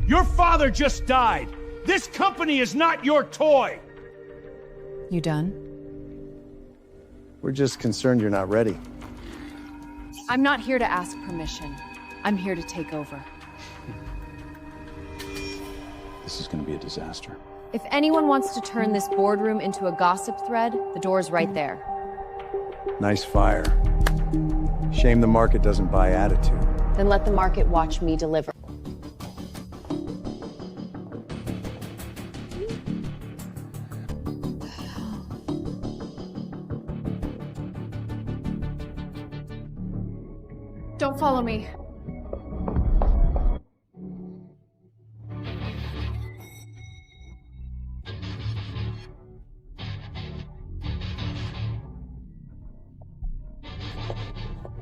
Your father just died. This company is not your toy. You done? We're just concerned you're not ready. I'm not here to ask permission. I'm here to take over. This is gonna be a disaster. If anyone wants to turn this boardroom into a gossip thread, the door's right there. Nice fire. Shame the market doesn't buy attitude. Then let the market watch me deliver. Don't follow me.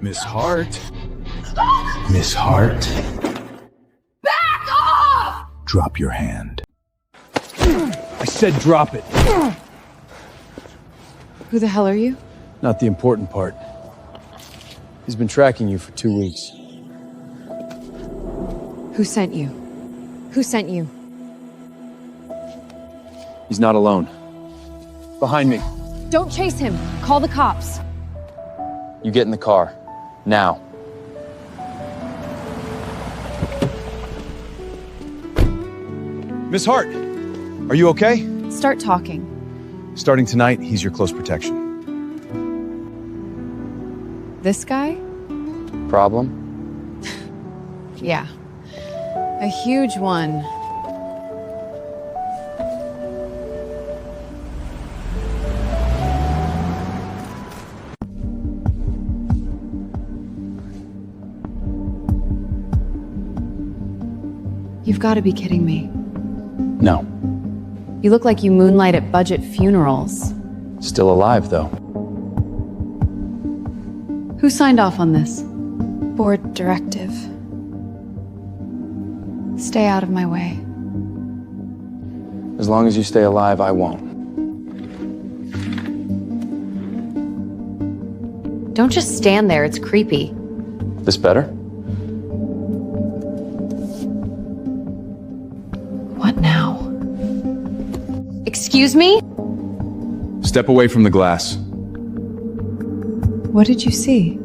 Miss Hart? Miss Hart? Back off! Drop your hand. I said drop it. Who the hell are you? Not the important part. He's been tracking you for 2 weeks. Who sent you? Who sent you? He's not alone. Behind me. Don't chase him. Call the cops. You get in the car. Now. Miss Hart, are you okay? Start talking. Starting tonight, he's your close protection. This guy? Problem? Yeah. A huge one. You've got to be kidding me. No. You look like you moonlight at budget funerals. Still alive, though. Who signed off on this? Board directive. Stay out of my way. As long as you stay alive, I won't. Don't just stand there, it's creepy. This better? What now? Excuse me? Step away from the glass. What did you see?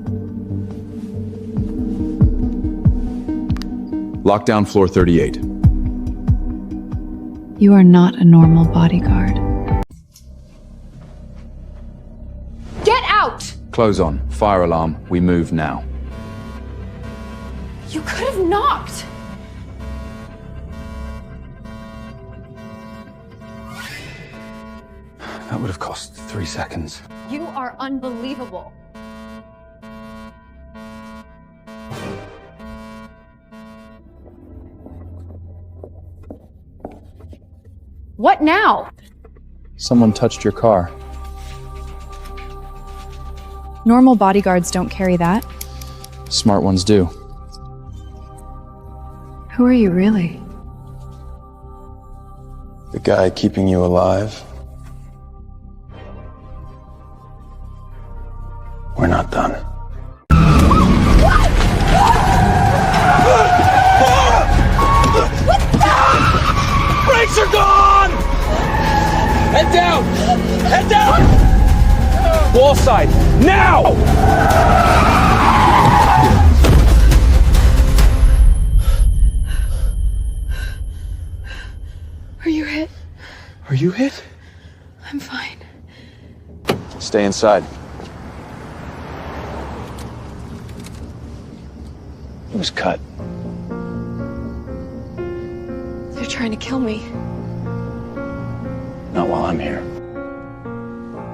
Lock down floor 38. You are not a normal bodyguard. Get out! Clothes on. Fire alarm. We move now. You could have knocked! That would have cost 3 seconds. You are unbelievable. What now? Someone touched your car. Normal bodyguards don't carry that. Smart ones do. Who are you really? The guy keeping you alive. We're not done. Brakes are gone! Head down! Head down! Wall side, now! Are you hit? Are you hit? I'm fine. Stay inside. It was cut. They're trying to kill me. Not while I'm here.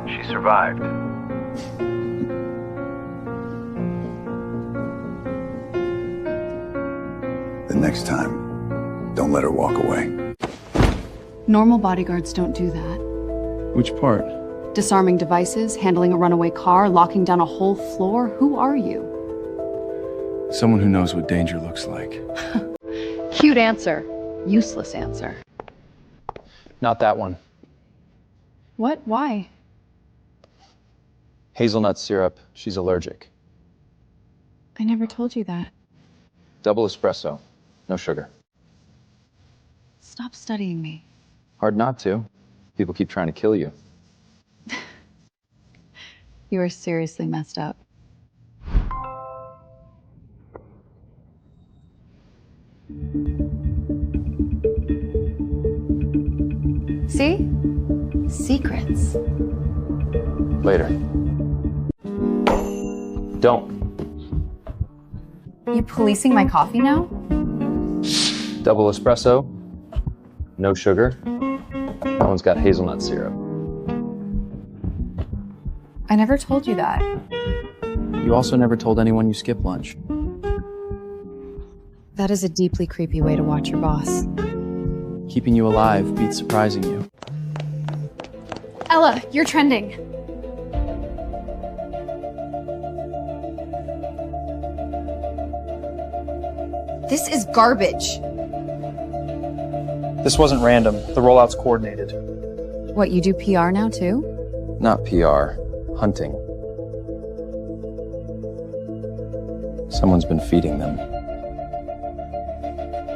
She survived. The next time, don't let her walk away. Normal bodyguards don't do that. Which part? Disarming devices, handling a runaway car, locking down a whole floor. Who are you? Someone who knows what danger looks like. Cute answer. Useless answer. Not that one. What? Why? Hazelnut syrup. She's allergic. I never told you that. Double espresso. No sugar. Stop studying me. Hard not to. People keep trying to kill you. You are seriously messed up. See? Secrets. Later. Don't. You policing my coffee now? Double espresso. No sugar. That one's got hazelnut syrup. I never told you that. You also never told anyone you skip lunch. That is a deeply creepy way to watch your boss. Keeping you alive beats surprising you. Ella, you're trending. This is garbage. This wasn't random. The rollout's coordinated. What, you do PR now too? Not PR. Hunting. Someone's been feeding them.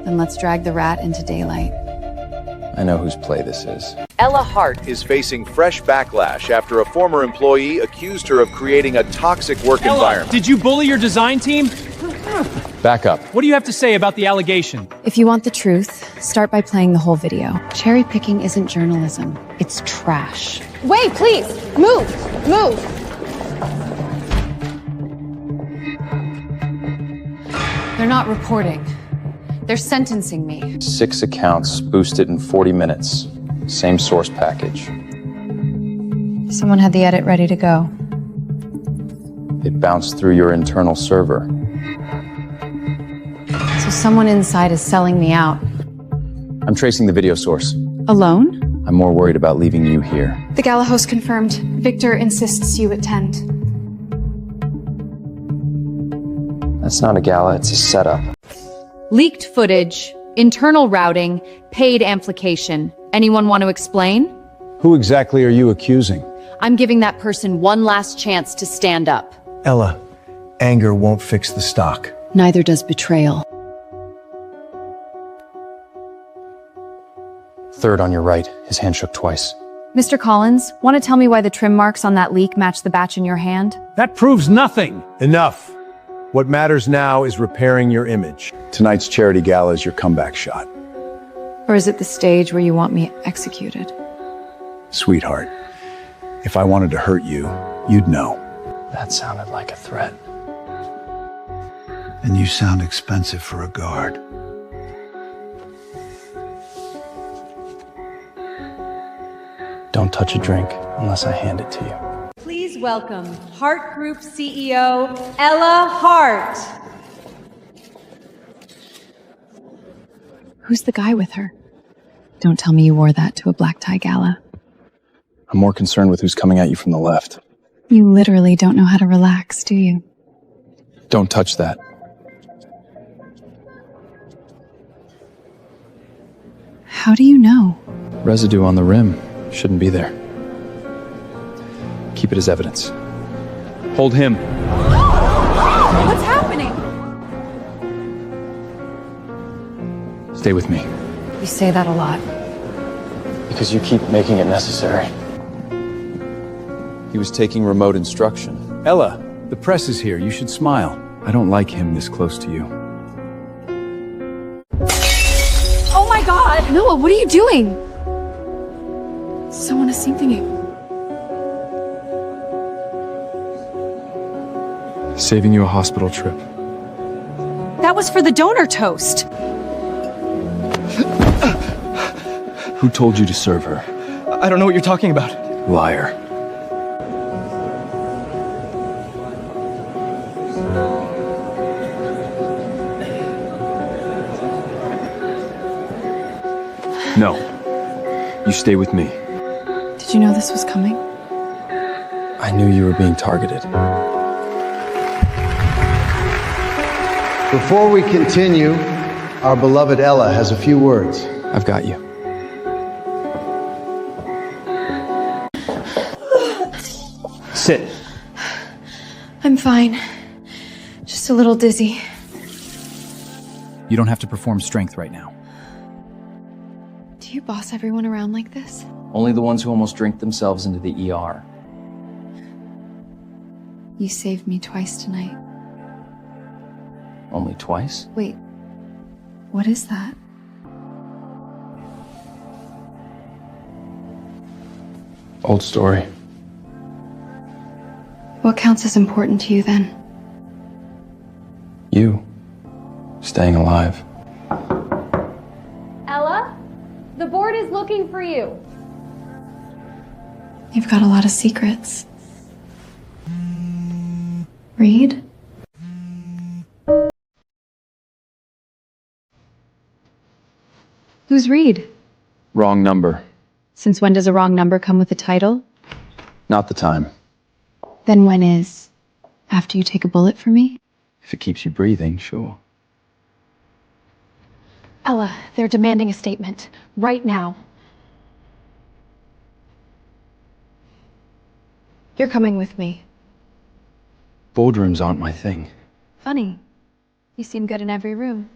Then let's drag the rat into daylight. I know whose play this is. Ella Hart is facing fresh backlash after a former employee accused her of creating a toxic work environment. Did you bully your design team? Back up. What do you have to say about the allegation? If you want the truth, start by playing the whole video. Cherry picking isn't journalism. It's trash. Wait, please! Move! Move! They're not reporting. They're sentencing me. 6 accounts boosted in 40 minutes. Same source package. Someone had the edit ready to go. It bounced through your internal server. So someone inside is selling me out. I'm tracing the video source. Alone? I'm more worried about leaving you here. The Gala host confirmed. Victor insists you attend. That's not a gala, it's a setup. Leaked footage, internal routing, paid amplification. Anyone want to explain? Who exactly are you accusing? I'm giving that person one last chance to stand up. Ella, anger won't fix the stock. Neither does betrayal. Third on your right. His hand shook twice. Mr. Collins, want to tell me why the trim marks on that leak match the batch in your hand? That proves nothing. Enough. What matters now is repairing your image. Tonight's charity gala is your comeback shot. Or is it the stage where you want me executed? Sweetheart, if I wanted to hurt you, you'd know. That sounded like a threat. And you sound expensive for a guard. Don't touch a drink unless I hand it to you. Please welcome Hart Group CEO, Ella Hart. Who's the guy with her? Don't tell me you wore that to a black tie gala. I'm more concerned with who's coming at you from the left. You literally don't know how to relax, do you? Don't touch that. How do you know? Residue on the rim. Shouldn't be there. Keep it as evidence. Hold him. What's happening? Stay with me. You say that a lot. Because you keep making it necessary. He was taking remote instruction. Ella, the press is here. You should smile. I don't like him this close to you. Oh my god! Noah, what are you doing? Someone is syncing you. Saving you a hospital trip. That was for the donor toast. Who told you to serve her? I don't know what you're talking about. Liar. No. You stay with me. Did you know this was coming? I knew you were being targeted. Before we continue, our beloved Ella has a few words. I've got you. Sit. I'm fine. Just a little dizzy. You don't have to perform strength right now. Do you boss everyone around like this? Only the ones who almost drink themselves into the ER. You saved me twice tonight. Only twice? Wait, what is that? Old story. What counts as important to you then? You. Staying alive. Ella, the board is looking for you. You've got a lot of secrets. Reed? Who's Reed? Wrong number. Since when does a wrong number come with a title? Not the time. Then when is? After you take a bullet for me? If it keeps you breathing, sure. Ella, they're demanding a statement. Right now. You're coming with me. Boardrooms aren't my thing. Funny. You seem good in every room.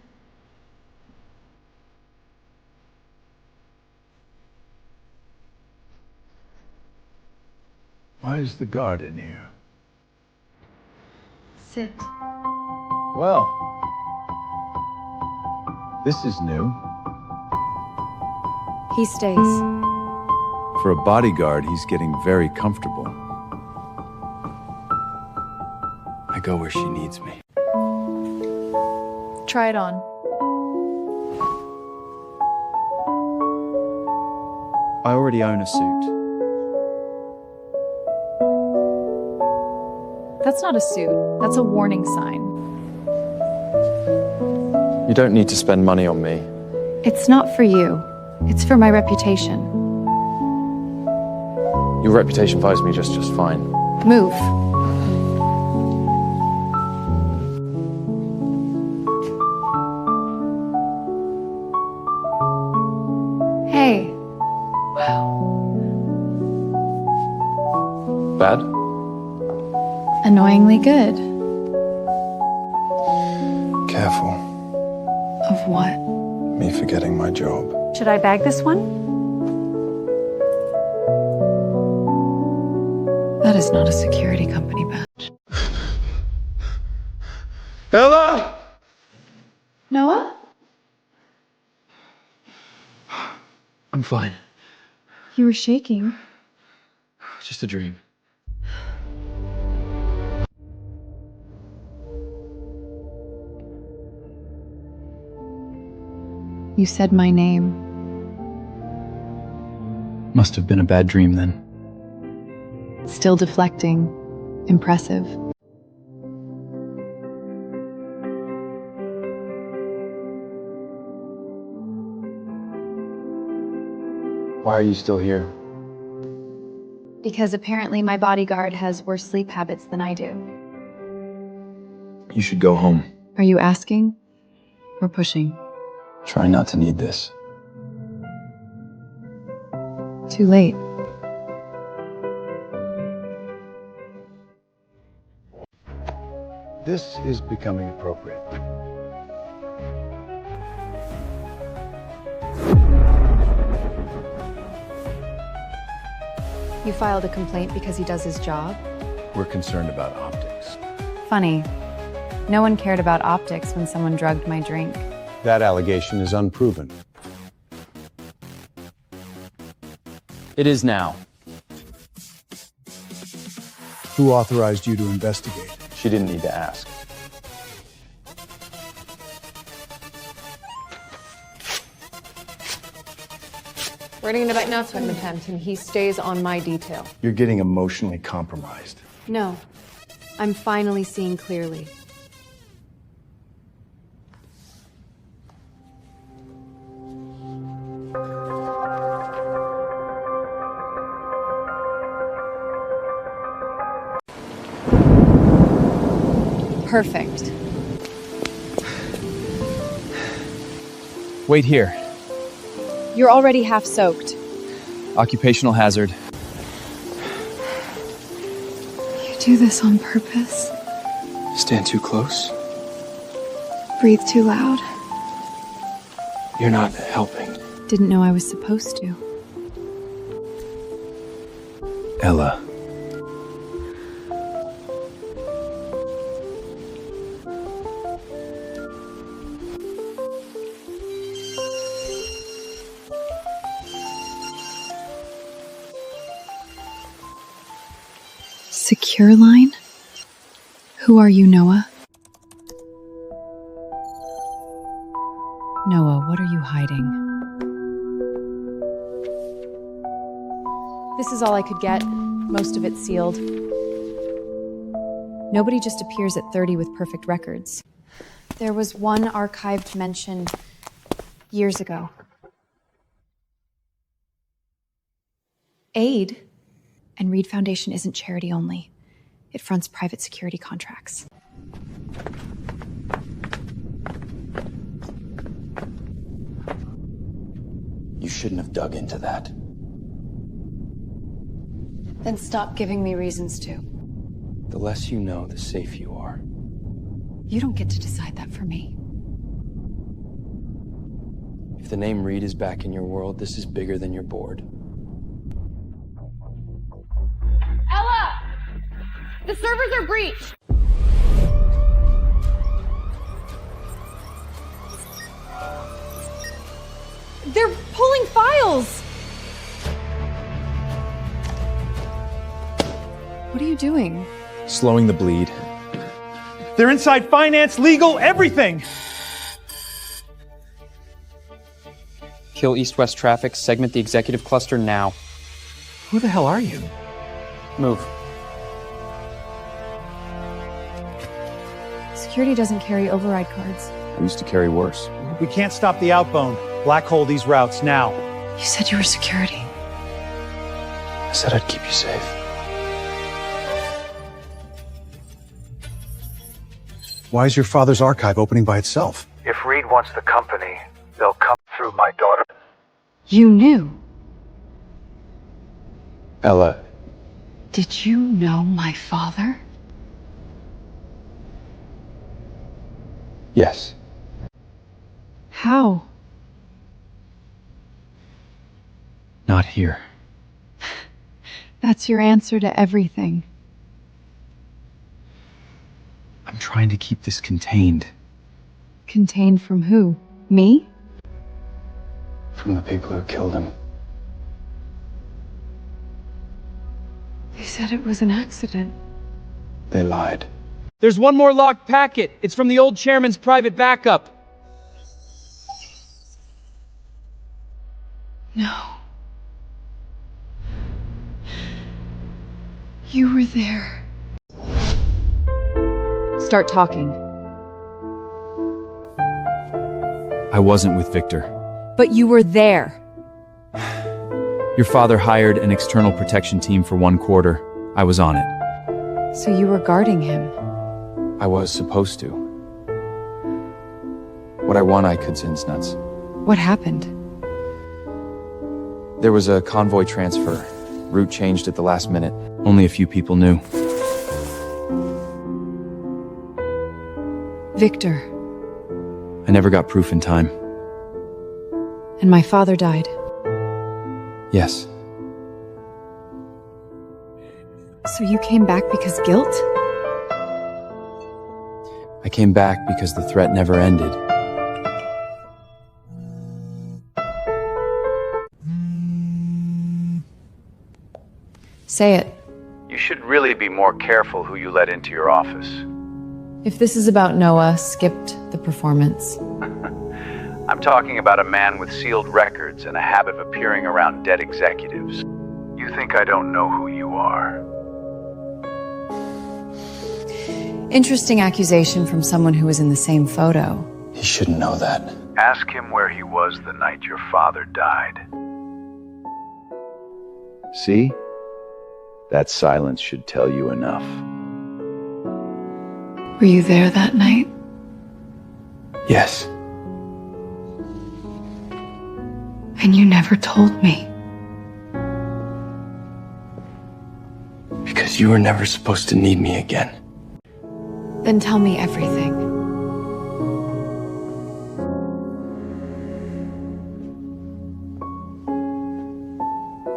Why is the guard in here? Sit. Well, this is new. He stays. For a bodyguard, he's getting very comfortable. I go where she needs me. Try it on. I already own a suit. That's not a suit. That's a warning sign. You don't need to spend money on me. It's not for you. It's for my reputation. Your reputation follows me just fine. Move. Hey. Wow. Bad? Annoyingly good. Careful. Of what? Me forgetting my job. Should I bag this one? That is not a security company badge. Ella! Noah? I'm fine. You were shaking. Just a dream. You said my name. Must have been a bad dream then. Still deflecting. Impressive. Why are you still here? Because apparently my bodyguard has worse sleep habits than I do. You should go home. Are you asking or pushing? Try not to need this. Too late. This is becoming appropriate. You filed a complaint because he does his job? We're concerned about optics. Funny. No one cared about optics when someone drugged my drink. That allegation is unproven. It is now. Who authorized you to investigate? She didn't need to ask. We're getting about now to an attempt, and he stays on my detail. You're getting emotionally compromised. No. I'm finally seeing clearly. Perfect. Wait here. You're already half soaked. Occupational hazard. You do this on purpose. Stand too close. Breathe too loud. You're not helping. Didn't know I was supposed to. Ella. Secure line? Who are you, Noah? Noah, what are you hiding? This is all I could get. Most of it sealed. Nobody just appears at 30 with perfect records. There was one archived mention years ago. Aid. And Reed Foundation isn't charity only. It fronts private security contracts. You shouldn't have dug into that. Then stop giving me reasons to. The less you know, the safer you are. You don't get to decide that for me. If the name Reed is back in your world, this is bigger than your board. Ella! The servers are breached! They're pulling files! What are you doing? Slowing the bleed. They're inside finance, legal, everything! Kill east-west traffic, segment the executive cluster now. Who the hell are you? Move. Security doesn't carry override cards. I used to carry worse. We can't stop the outbound. Black hole these routes now. You said you were security. I said I'd keep you safe. Why is your father's archive opening by itself? If Reed wants the company, they'll come through my daughter. You knew. Ella, Did you know my father? yes. How? Not here. That's your answer to everything. I'm trying to keep this contained. Contained from who? Me? From the people who killed him. They said it was an accident. They lied. There's one more locked packet. It's from the old chairman's private backup. No. You were there. Start talking. I wasn't with Victor. But you were there. Your father hired an external protection team for 1 quarter. I was on it. So you were guarding him. I was supposed to. What I won, I could since nuts. What happened? There was a convoy transfer. Route changed at the last minute. Only a few people knew. Victor. I never got proof in time. And my father died. Yes. So you came back because guilt? I came back because the threat never ended. Say it. You should really be more careful who you let into your office. If this is about Noah, skipped the performance. I'm talking about a man with sealed records and a habit of appearing around dead executives. You think I don't know who you are? Interesting accusation from someone who was in the same photo. He shouldn't know that. Ask him where he was the night your father died. See? That silence should tell you enough. Were you there that night? Yes. And you never told me. Because you were never supposed to need me again. Then tell me everything.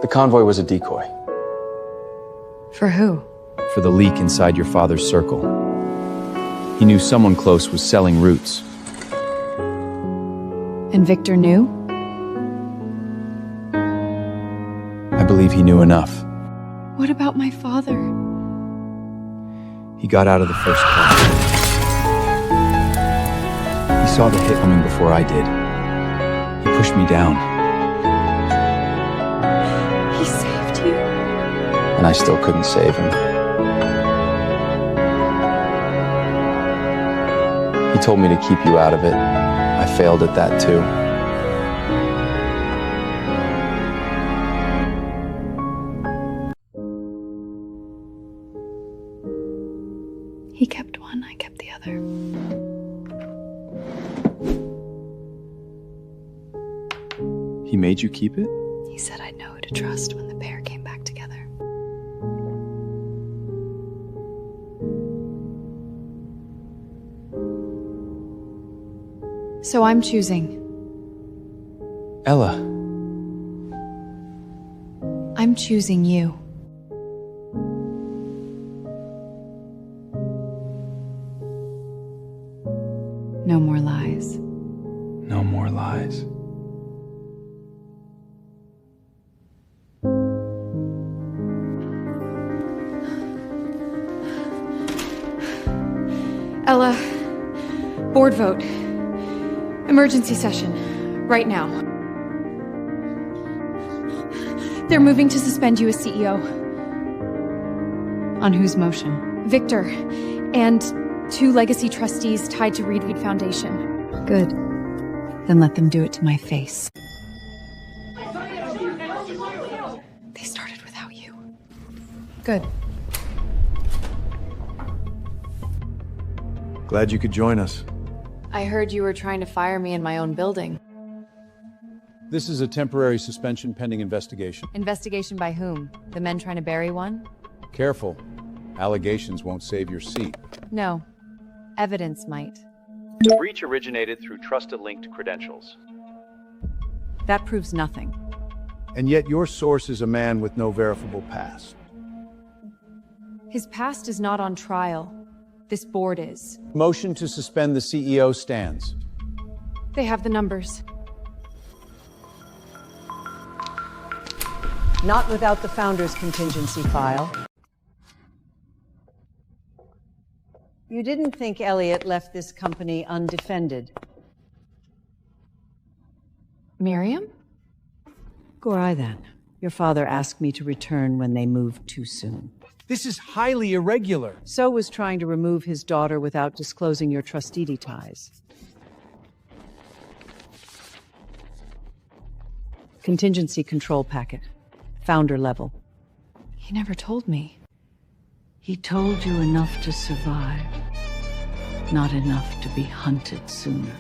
The convoy was a decoy. For who? For the leak inside your father's circle. He knew someone close was selling roots. And Victor knew? I believe he knew enough. What about my father? He got out of the first car. He saw the hit coming before I did. He pushed me down. He saved you? And I still couldn't save him. He told me to keep you out of it. I failed at that too. He kept one, I kept the other. He made you keep it? He said I'd know who to trust when the pair came back together. So I'm choosing. Ella. I'm choosing you. No more lies. No more lies. Ella, board vote. Emergency session. Right now. They're moving to suspend you as CEO. On whose motion? Victor, and 2 legacy trustees tied to Reed Foundation. Good. Then let them do it to my face. They started without you. Good. Glad you could join us. I heard you were trying to fire me in my own building. This is a temporary suspension pending investigation. Investigation by whom? The men trying to bury one? Careful. Allegations won't save your seat. No. Evidence might. The breach originated through trusted-linked credentials. That proves nothing. And yet your source is a man with no verifiable past. His past is not on trial. This board is. Motion to suspend the CEO stands. They have the numbers. Not without the founder's contingency file. You didn't think Elliot left this company undefended. Miriam? Who are I then? Your father asked me to return when they moved too soon. This is highly irregular. So was trying to remove his daughter without disclosing your trustee ties. Contingency control packet. Founder level. He never told me. He told you enough to survive. Not enough to be hunted sooner.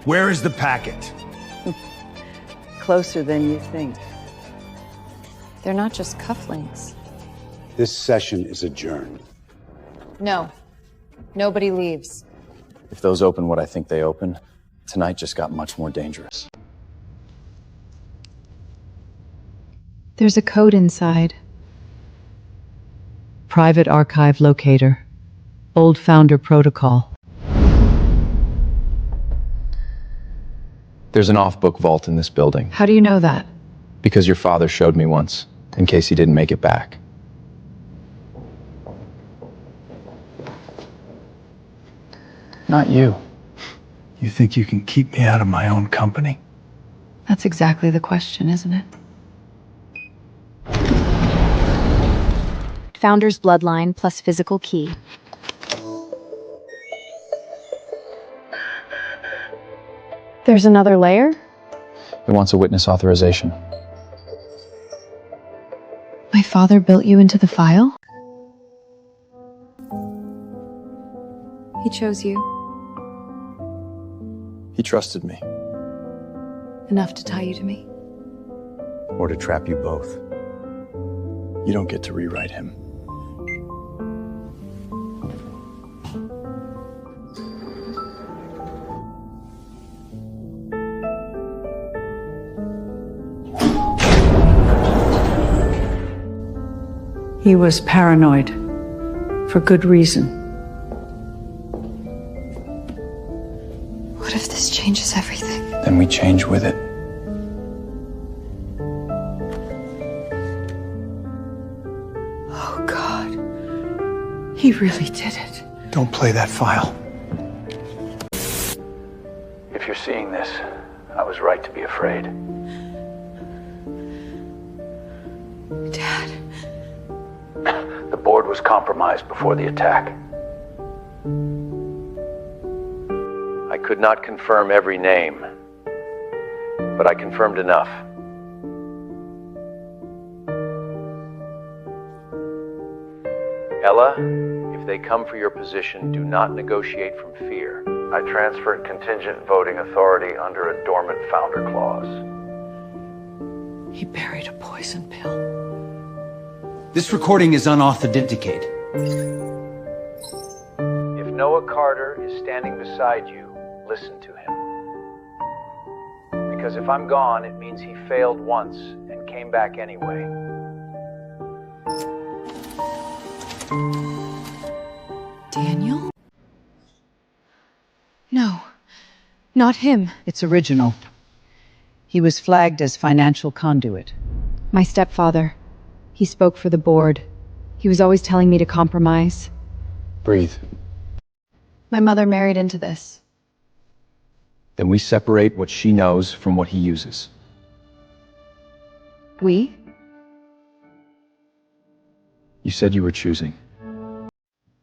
Where is the packet? Closer than you think. They're not just cufflinks. This session is adjourned. No. Nobody leaves. If those open what I think they open, tonight just got much more dangerous. There's a code inside. Private archive locator. Old founder protocol. There's an off-book vault in this building. How do you know that? Because your father showed me once, in case he didn't make it back. Not you. You think you can keep me out of my own company? That's exactly the question, isn't it? Founder's bloodline plus physical key. There's another layer? It wants a witness authorization. My father built you into the file? He chose you. He trusted me. Enough to tie you to me. Or to trap you both. You don't get to rewrite him. He was paranoid. For good reason. What if this changes everything? Then we change with it. Oh, God. He really did it. Don't play that file. If you're seeing this, I was right to be afraid. Dad. The board was compromised before the attack. I could not confirm every name, but I confirmed enough. Ella, if they come for your position, do not negotiate from fear. I transferred contingent voting authority under a dormant founder clause. He buried a poison pill. This recording is unauthenticated. If Noah Carter is standing beside you, listen to him. Because if I'm gone, it means he failed once and came back anyway. Daniel? No, not him. It's original. He was flagged as financial conduit. My stepfather. He spoke for the board. He was always telling me to compromise. Breathe. My mother married into this. Then we separate what she knows from what he uses. We? You said you were choosing.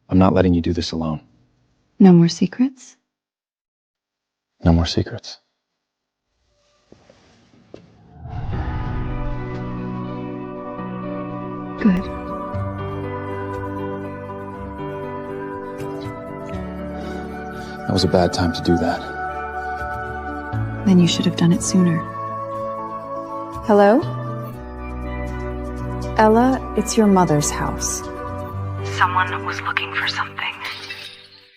I'm not letting you do this alone. No more secrets? No more secrets. Good. That was a bad time to do that. Then you should have done it sooner. Hello? Ella, it's your mother's house. Someone was looking for something.